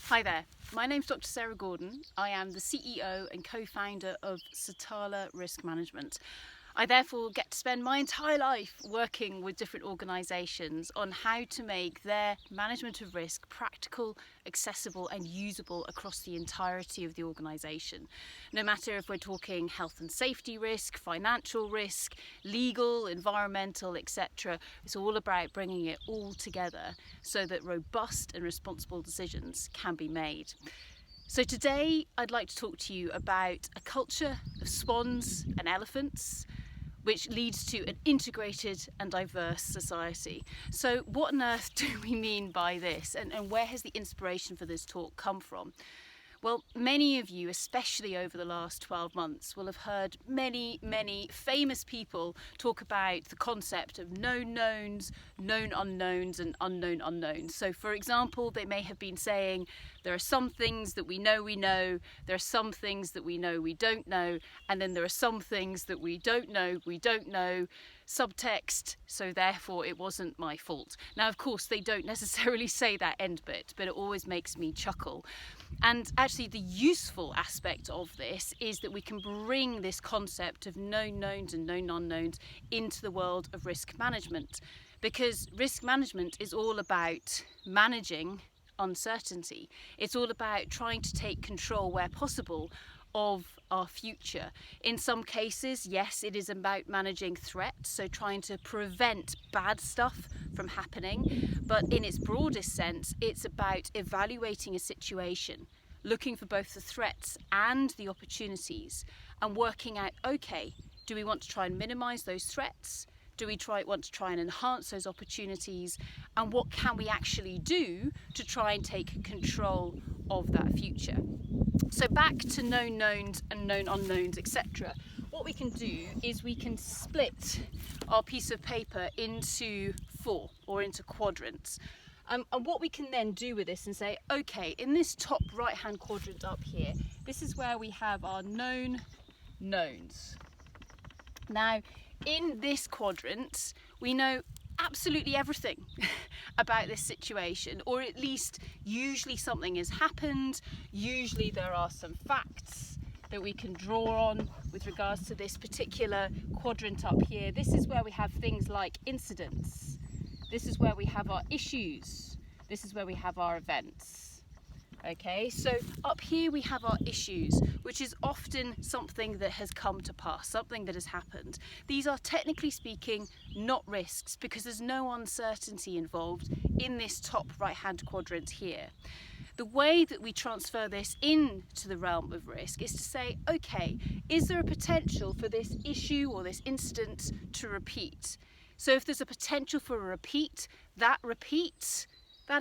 Hi there, my name's Dr. Sarah Gordon. I am the CEO and co-founder of Satarla Risk Management. I therefore get to spend my entire life working with different organisations on how to make their management of risk practical, accessible and usable across the entirety of the organisation. No matter if we're talking health and safety risk, financial risk, legal, environmental, etc. It's all about bringing it all together so that robust and responsible decisions can be made. So today I'd like to talk to you about a culture of swans and elephants, which leads to an integrated and diverse society. So what on earth do we mean by this, and where has the inspiration for this talk come from? Well, many of you, especially over the last 12 months, will have heard many famous people talk about the concept of known knowns, known unknowns and unknown unknowns. So for example, they may have been saying there are some things that we know, there are some things that we know we don't know, and then there are some things that we don't know, subtext, so therefore it wasn't my fault. Now, of course, they don't necessarily say that end bit, but it always makes me chuckle. And actually the useful aspect of this is that we can bring this concept of known knowns and known unknowns into the world of risk management, because risk management is all about managing uncertainty. It's all about trying to take control where possible of our future. In some cases, yes, it is about managing threats, so trying to prevent bad stuff from happening, but in its broadest sense, it's about evaluating a situation, looking for both the threats and the opportunities, and working out, okay, do we want to try and minimize those threats? Do we want to try and enhance those opportunities? And what can we actually do to try and take control of that future? So back to known knowns and known unknowns, etc. What we can do is we can split our piece of paper into four or into quadrants. And what we can then do with this and say, okay, in this top right hand quadrant up here, this is where we have our known knowns. Now, in this quadrant, we know absolutely everything about this situation, or at least usually something has happened, usually there are some facts that we can draw on with regards to this particular quadrant up here. This is where we have things like incidents, this is where we have our issues, this is where we have our events. Okay, so up here we have our issues, which is often something that has come to pass, something that has happened. These are technically speaking not risks, because there's no uncertainty involved in this top right hand quadrant here. The way that we transfer this into the realm of risk is to say, okay, is there a potential for this issue or this incident to repeat? So if there's a potential for a repeat, that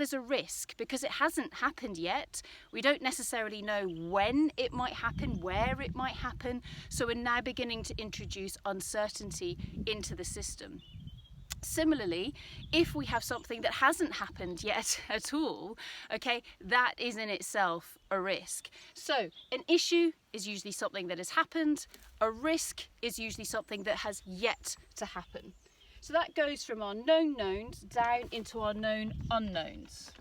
is a risk, because it hasn't happened yet. We don't necessarily know when it might happen, where it might happen. So we're now beginning to introduce uncertainty into the system. Similarly, if we have something that hasn't happened yet at all, okay, that is in itself a risk. So an issue is usually something that has happened. A risk is usually something that has yet to happen. So that goes from our known knowns down into our known unknowns.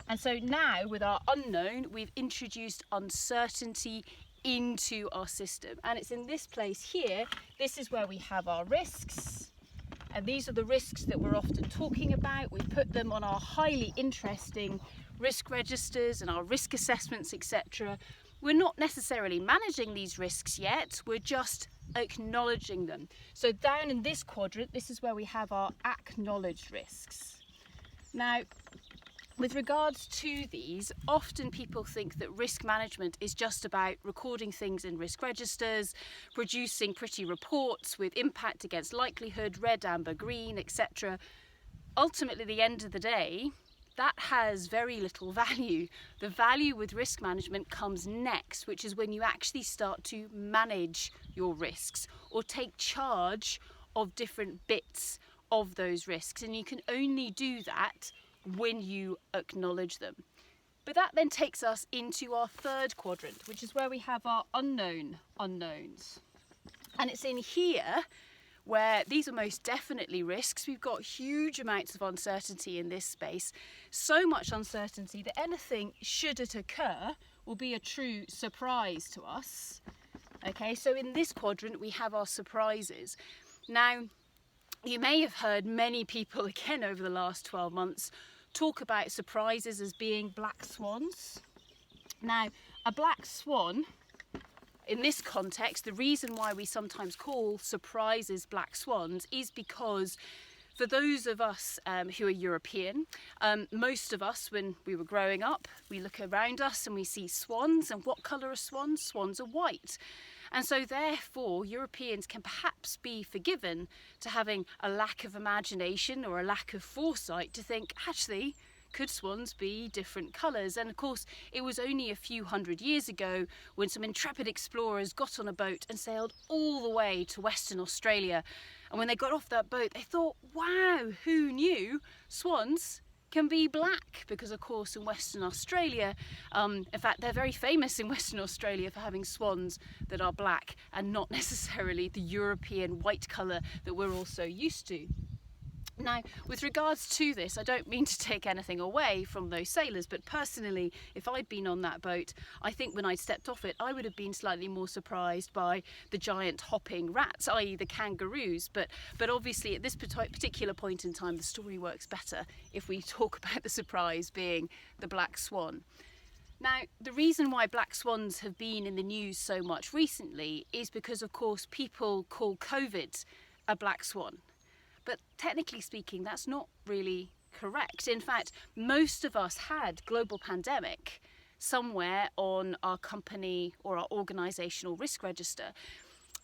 And so now with our unknown, we've introduced uncertainty into our system. And it's in this place here, this is where we have our risks. And these are the risks that we're often talking about. We put them on our highly interesting risk registers and our risk assessments, etc. We're not necessarily managing these risks yet, we're just acknowledging them. So down in this quadrant, this is where we have our acknowledged risks. Now, with regards to these, often people think that risk management is just about recording things in risk registers, producing pretty reports with impact against likelihood, red, amber, green, etc. Ultimately, at the end of the day, that has very little value. The value with risk management comes next, which is when you actually start to manage your risks or take charge of different bits of those risks. And you can only do that when you acknowledge them. But that then takes us into our third quadrant, which is where we have our unknown unknowns. And it's in here where these are most definitely risks. We've got huge amounts of uncertainty in this space, so much uncertainty that anything, should it occur, will be a true surprise to us. Okay, so in this quadrant we have our surprises. Now, you may have heard many people again over the last 12 months talk about surprises as being black swans. Now, a black swan, in this context, the reason why we sometimes call surprises black swans is because for those of us who are European, most of us, when we were growing up, we look around us and we see swans. And what colour are swans? Swans are white. And so therefore, Europeans can perhaps be forgiven to having a lack of imagination or a lack of foresight to think, actually, could swans be different colours? And of course, it was only a few hundred years ago when some intrepid explorers got on a boat and sailed all the way to Western Australia. And when they got off that boat, they thought, wow, who knew swans can be black? Because of course in Western Australia, in fact they're very famous in Western Australia for having swans that are black and not necessarily the European white colour that we're all so used to. Now, with regards to this, I don't mean to take anything away from those sailors, but personally, if I'd been on that boat, I think when I'd stepped off it, I would have been slightly more surprised by the giant hopping rats, i.e. the kangaroos. But obviously at this particular point in time, the story works better if we talk about the surprise being the black swan. Now, the reason why black swans have been in the news so much recently is because, of course, people call COVID a black swan. But technically speaking, that's not really correct. In fact, most of us had global pandemic somewhere on our company or our organisational risk register.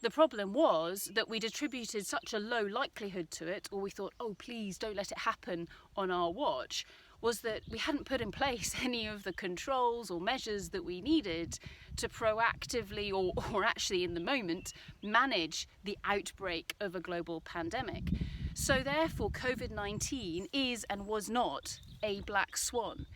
The problem was that we'd attributed such a low likelihood to it, or we thought, oh, please don't let it happen on our watch, was that we hadn't put in place any of the controls or measures that we needed to proactively or actually in the moment manage the outbreak of a global pandemic. So therefore, COVID-19 is and was not a black swan.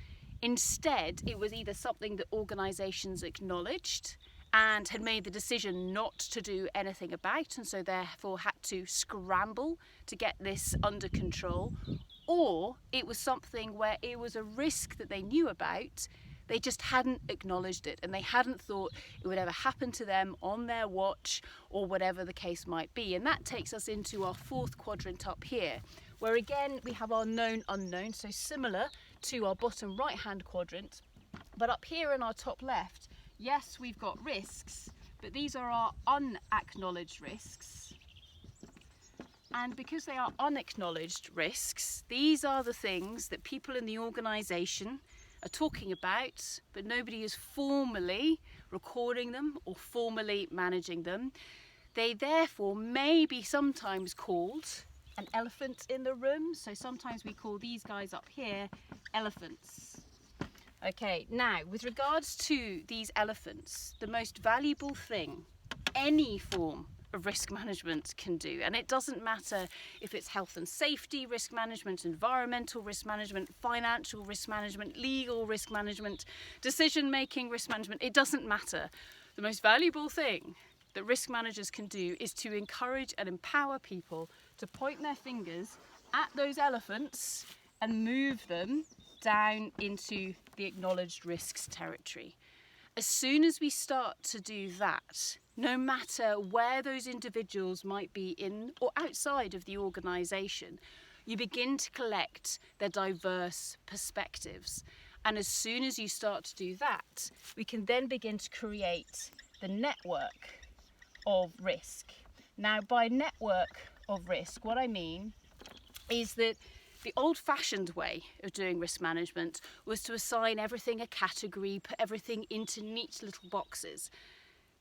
Instead, it was either something that organisations acknowledged and had made the decision not to do anything about, and so therefore had to scramble to get this under control, or it was something where it was a risk that they knew about, they just hadn't acknowledged it, and they hadn't thought it would ever happen to them on their watch, or whatever the case might be. And that takes us into our fourth quadrant up here, where again we have our known unknown, so similar to our bottom right hand quadrant, but up here in our top left, yes, we've got risks, but these are our unacknowledged risks. And because they are unacknowledged risks, these are the things that people in the organisation are talking about, but nobody is formally recording them or formally managing them. They therefore may be sometimes called an elephant in the room. So sometimes we call these guys up here elephants. Okay, now with regards to these elephants, the most valuable thing any form of risk management can do, and it doesn't matter if it's health and safety risk management, environmental risk management, financial risk management, legal risk management, decision-making risk management, it doesn't matter. The most valuable thing that risk managers can do is to encourage and empower people to point their fingers at those elephants and move them down into the acknowledged risks territory. As soon as we start to do that, no matter where those individuals might be in or outside of the organisation, you begin to collect their diverse perspectives. And as soon as you start to do that, we can then begin to create the network of risk. Now, by network of risk, what I mean is that the old-fashioned way of doing risk management was to assign everything a category, put everything into neat little boxes.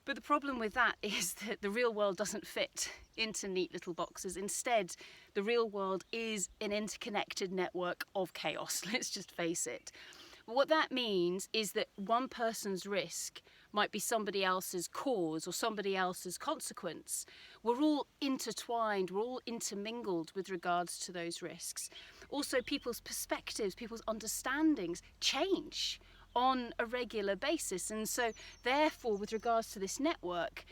But the problem with that is that the real world doesn't fit into neat little boxes. Instead, the real world is an interconnected network of chaos, let's just face it. What that means is that one person's risk might be somebody else's cause or somebody else's consequence. We're all intertwined, we're all intermingled with regards to those risks. Also, people's perspectives, people's understandings change on a regular basis, and so therefore with regards to this network,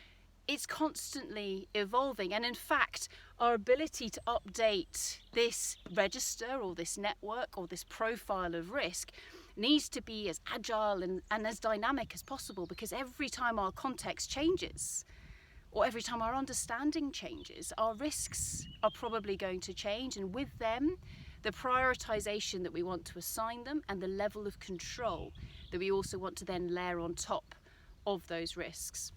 it's constantly evolving. And in fact, our ability to update this register or this network or this profile of risk needs to be as agile and as dynamic as possible, because every time our context changes, or every time our understanding changes, our risks are probably going to change, and with them, the prioritization that we want to assign them and the level of control that we also want to then layer on top of those risks.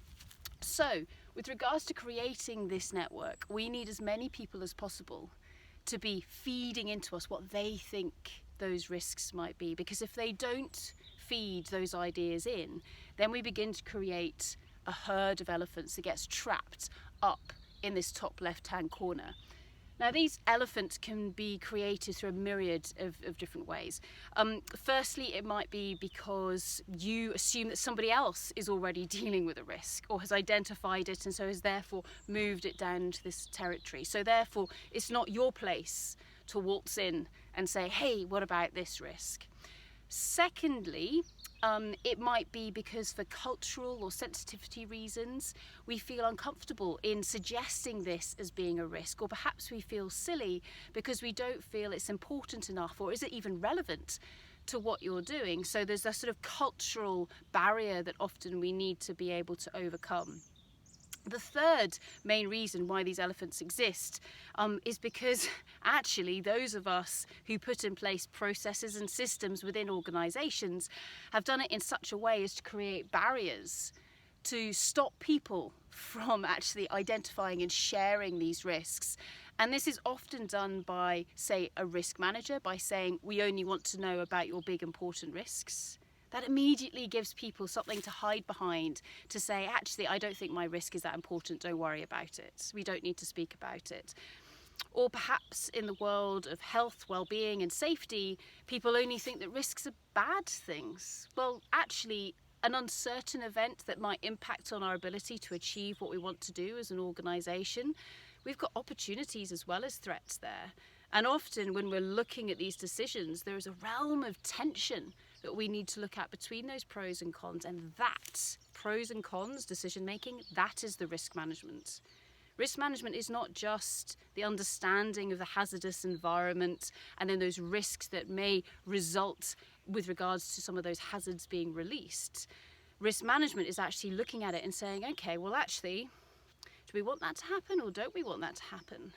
So, with regards to creating this network, we need as many people as possible to be feeding into us what they think those risks might be, because if they don't feed those ideas in, then we begin to create a herd of elephants that gets trapped up in this top left-hand corner. Now, these elephants can be created through a myriad of different ways. Firstly, it might be because you assume that somebody else is already dealing with a risk or has identified it and so has therefore moved it down into this territory. So therefore, it's not your place to waltz in and say, hey, what about this risk? Secondly, it might be because for cultural or sensitivity reasons, we feel uncomfortable in suggesting this as being a risk, or perhaps we feel silly because we don't feel it's important enough, or is it even relevant to what you're doing? So there's a sort of cultural barrier that often we need to be able to overcome. The third main reason why these elephants exist is because actually those of us who put in place processes and systems within organisations have done it in such a way as to create barriers to stop people from actually identifying and sharing these risks. And this is often done by, say, a risk manager, by saying, we only want to know about your big important risks. That immediately gives people something to hide behind, to say, actually, I don't think my risk is that important, don't worry about it. We don't need to speak about it. Or perhaps in the world of health, well-being and safety, people only think that risks are bad things. Well, actually, an uncertain event that might impact on our ability to achieve what we want to do as an organisation, we've got opportunities as well as threats there. And often when we're looking at these decisions, there is a realm of tension that we need to look at between those pros and cons, and that pros and cons decision making, that is the risk management. Risk management is not just the understanding of the hazardous environment and then those risks that may result with regards to some of those hazards being released. Risk management is actually looking at it and saying, okay, well actually, do we want that to happen or don't we want that to happen?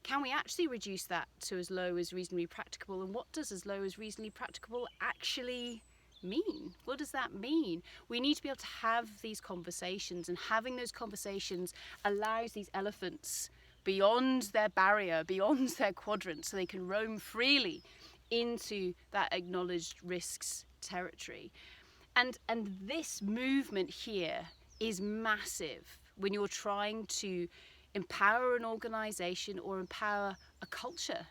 Can we actually reduce that to as low as reasonably practicable? And what does as low as reasonably practicable actually mean? What does that mean? We need to be able to have these conversations, and having those conversations allows these elephants beyond their barrier, beyond their quadrant, so they can roam freely into that acknowledged risks territory. And this movement here is massive when you're trying to empower an organisation or empower a culture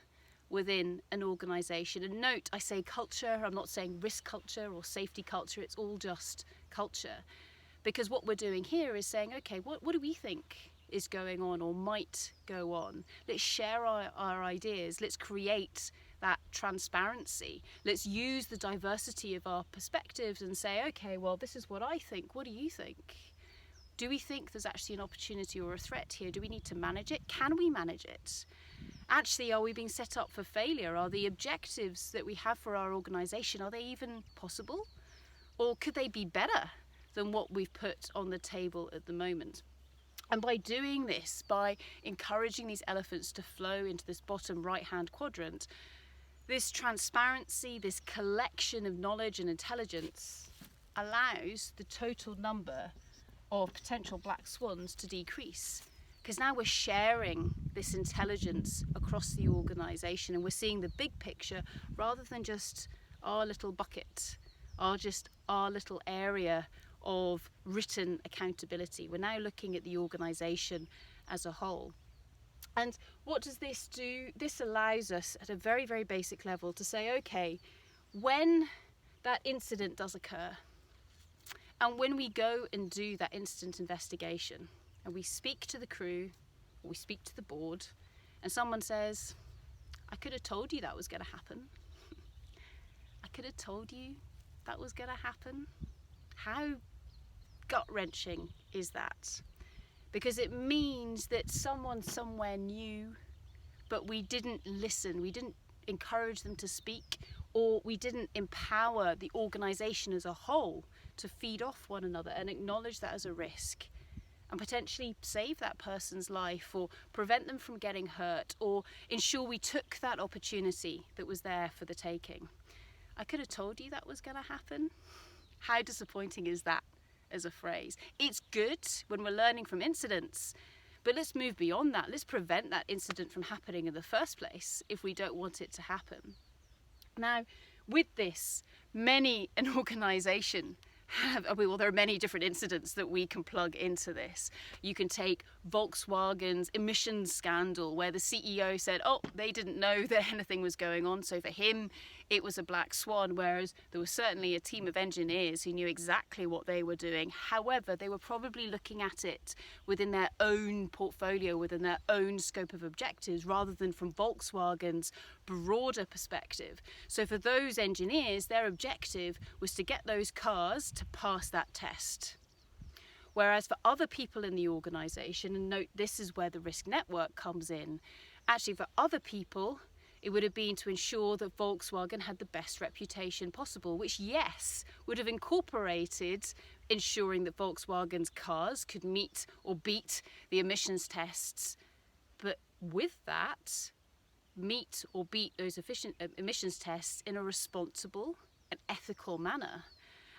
within an organisation. And note, I say culture, I'm not saying risk culture or safety culture, it's all just culture. Because what we're doing here is saying, okay, what do we think is going on or might go on? Let's share our ideas, let's create that transparency. Let's use the diversity of our perspectives and say, okay, well, this is what I think, what do you think? Do we think there's actually an opportunity or a threat here? Do we need to manage it? Can we manage it? Actually, are we being set up for failure? Are the objectives that we have for our organisation, are they even possible? Or could they be better than what we've put on the table at the moment? And by doing this, by encouraging these elephants to flow into this bottom right-hand quadrant, this transparency, this collection of knowledge and intelligence allows the total number of potential black swans to decrease, because now we're sharing this intelligence across the organisation and we're seeing the big picture rather than just our little bucket, our little area of written accountability. We're now looking at the organisation as a whole. And what does this do? This allows us at a very, very basic level to say, okay, when that incident does occur, and when we go and do that incident investigation and we speak to the crew or we speak to the board and someone says, I could have told you that was going to happen. I could have told you that was going to happen. How gut-wrenching is that? because it means that someone somewhere knew, but we didn't listen, we didn't encourage them to speak, or we didn't empower the organisation as a whole to feed off one another and acknowledge that as a risk and potentially save that person's life or prevent them from getting hurt or ensure we took that opportunity that was there for the taking. I could have told you that was going to happen. How disappointing is that as a phrase? It's good when we're learning from incidents, but let's move beyond that. Let's prevent that incident from happening in the first place if we don't want it to happen. Now, with this, many an organisation there are many different incidents that we can plug into this. You can take Volkswagen's emissions scandal, where the CEO said, they didn't know that anything was going on, so for him it was a black swan, whereas there was certainly a team of engineers who knew exactly what they were doing. However, they were probably looking at it within their own portfolio, within their own scope of objectives, rather than from Volkswagen's broader perspective. So for those engineers, their objective was to get those cars to pass that test. Whereas for other people in the organisation, and note this is where the risk network comes in, actually for other people, it would have been to ensure that Volkswagen had the best reputation possible, which, yes, would have incorporated ensuring that Volkswagen's cars could meet or beat the emissions tests. But with that, meet or beat those emissions tests in a responsible and ethical manner.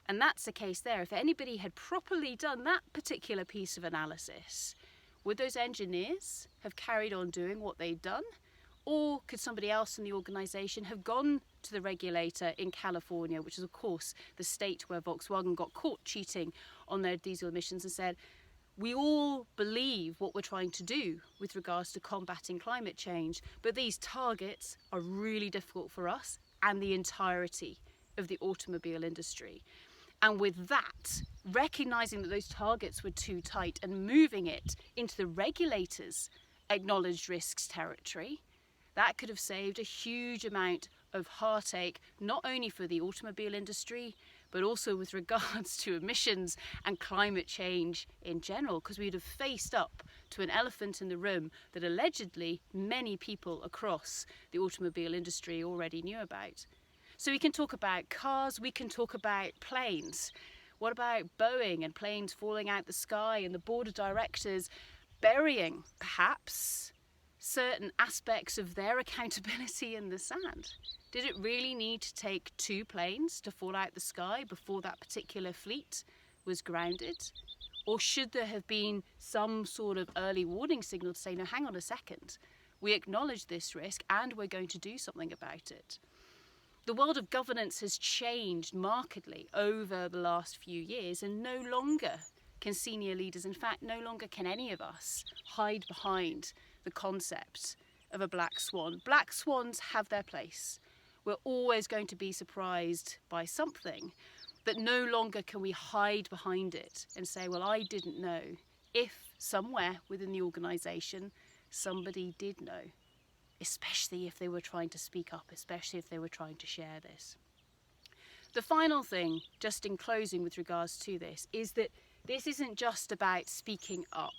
And that's the case there. If anybody had properly done that particular piece of analysis, would those engineers have carried on doing what they'd done? Or could somebody else in the organisation have gone to the regulator in California, which is of course the state where Volkswagen got caught cheating on their diesel emissions, and said, we all believe what we're trying to do with regards to combating climate change, but these targets are really difficult for us and the entirety of the automobile industry. And with that, recognising that those targets were too tight and moving it into the regulator's acknowledged risks territory, that could have saved a huge amount of heartache, not only for the automobile industry, but also with regards to emissions and climate change in general, because we'd have faced up to an elephant in the room that allegedly many people across the automobile industry already knew about. So we can talk about cars, we can talk about planes. What about Boeing and planes falling out the sky and the board of directors burying, perhaps, certain aspects of their accountability in the sand? Did it really need to take 2 planes to fall out the sky before that particular fleet was grounded? Or should there have been some sort of early warning signal to say, no, hang on a second, we acknowledge this risk and we're going to do something about it? The world of governance has changed markedly over the last few years, and no longer can senior leaders, in fact, no longer can any of us hide behind the concept of a black swan. Black swans have their place. We're always going to be surprised by something, but no longer can we hide behind it and say, well, I didn't know, if somewhere within the organisation somebody did know, especially if they were trying to speak up, especially if they were trying to share this. The final thing, just in closing with regards to this, is that this isn't just about speaking up.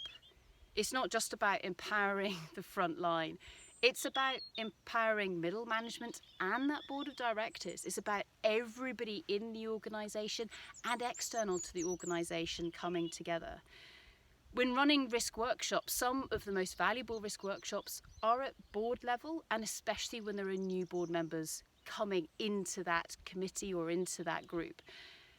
It's not just about empowering the front line. It's about empowering middle management and that board of directors. It's about everybody in the organisation and external to the organisation coming together. When running risk workshops, some of the most valuable risk workshops are at board level, and especially when there are new board members coming into that committee or into that group,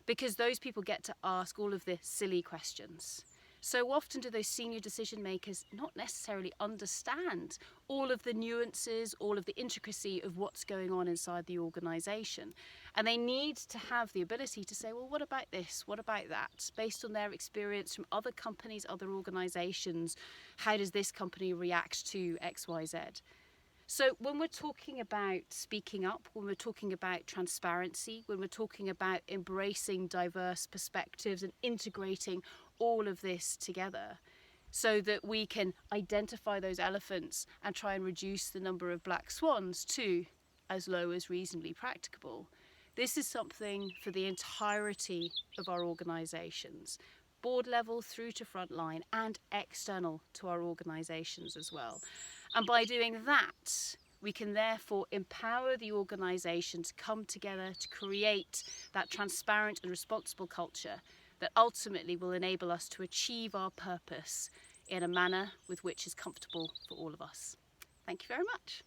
because those people get to ask all of the silly questions. So often do those senior decision makers not necessarily understand all of the nuances, all of the intricacy of what's going on inside the organisation. And they need to have the ability to say, well, what about this? What about that? Based on their experience from other companies, other organisations, how does this company react to X, Y, Z? So when we're talking about speaking up, when we're talking about transparency, when we're talking about embracing diverse perspectives and integrating all of this together so that we can identify those elephants and try and reduce the number of black swans to as low as reasonably practicable, this is something for the entirety of our organisations, board level through to frontline and external to our organisations as well. And by doing that, we can therefore empower the organisation to come together to create that transparent and responsible culture that ultimately will enable us to achieve our purpose in a manner with which is comfortable for all of us. Thank you very much.